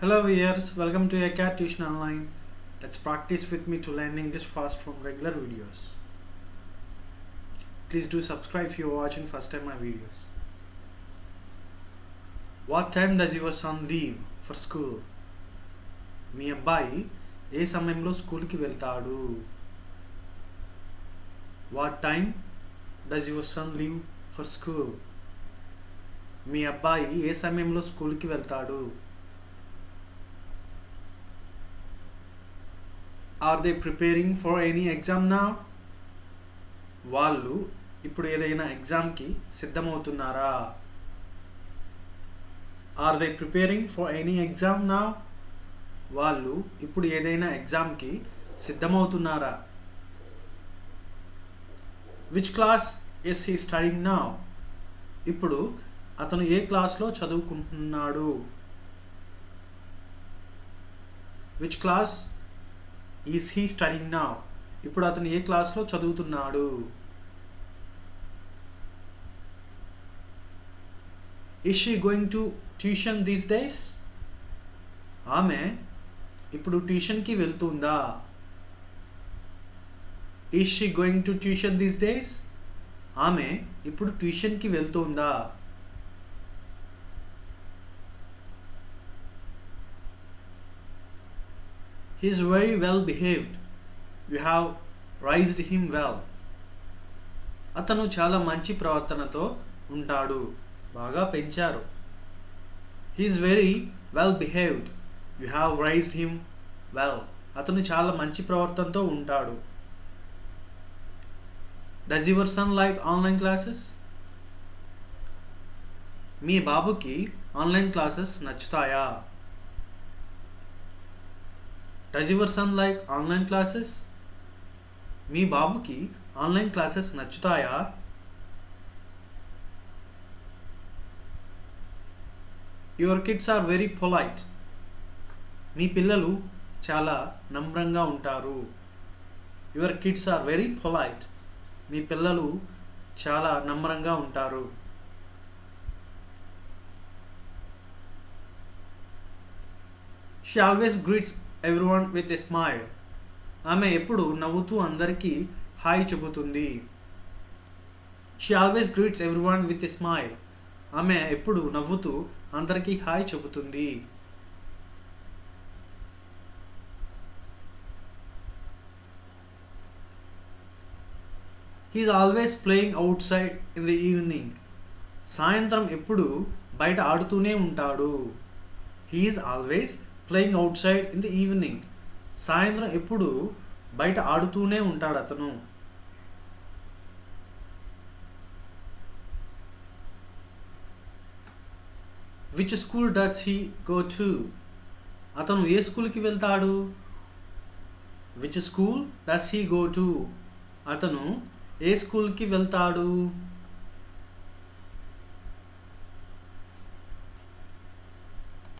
Hello viewers, welcome to ACAT Tuition Online. Let's practice with me to learn English fast from regular videos. Please do subscribe if you are watching first time my videos. What time does your son leave for school? మీ అబ్బాయి ఏ సమయంలో స్కూల్కి వెళ్తాడు? What time does your son leave for school? మీ అబ్బాయి ఏ సమయంలో స్కూల్కి వెళ్తాడు? Are they preparing for any exam now? వాళ్ళు ఇప్పుడు ఏదైనా ఎగ్జామ్కి సిద్ధమవుతున్నారా? Are they preparing for any exam now? వాళ్ళు ఇప్పుడు ఏదైనా ఎగ్జామ్కి సిద్ధమవుతున్నారా? Which class is he studying now? ఇప్పుడు అతను ఏ క్లాస్లో చదువుకుంటున్నాడు? Which class is he studying now? ఇప్పుడు అతను ఏ క్లాస్లో చదువుతున్నాడు? Is she going to tuition these days? ఆమె ఇప్పుడు ట్యూషన్కి వెళ్తుందా? Is she going to tuition these days? ఆమె ఇప్పుడు ట్యూషన్కి వెళ్తుందా? He is very well behaved. You have raised him well. అతను చాలా మంచి ప్రవర్తనతో ఉంటాడు. బాగా పెంచారు. He is very well behaved. You have raised him well. అతను చాలా మంచి ప్రవర్తనతో ఉంటాడు. Does your son like online classes? మీ బాబుకి ఆన్లైన్ క్లాసెస్ నచ్చుతాయా? Does your son like online classes? మీ బాబుకి ఆన్లైన్ క్లాసెస్ నచ్చుతాయా? Your kids are very polite. మీ పిల్లలు చాలా నమ్రంగా ఉంటారు. Your kids are very polite. మీ పిల్లలు చాలా నమ్రంగా ఉంటారు. She always greets everyone with a smile. ఆమె ఎప్పుడు నవ్వుతూ అందరికీ హాయ్ చెబుతుంది. She always greets everyone with a smile. ఆమె ఎప్పుడు నవ్వుతూ అందరికీ హాయ్ చెబుతుంది. He is always playing outside in the evening. సాయంత్రం ఎప్పుడు బయట ఆడుతూనే ఉంటాడు. He is always playing outside in the evening. సాయంత్రం ఎప్పుడు బయట ఆడుతూనే ఉంటాడు అతను. Which school does he go to? అతను ఏ స్కూల్కి వెళ్తాడు? Which school does he go to? అతను ఏ స్కూల్కి వెళ్తాడు?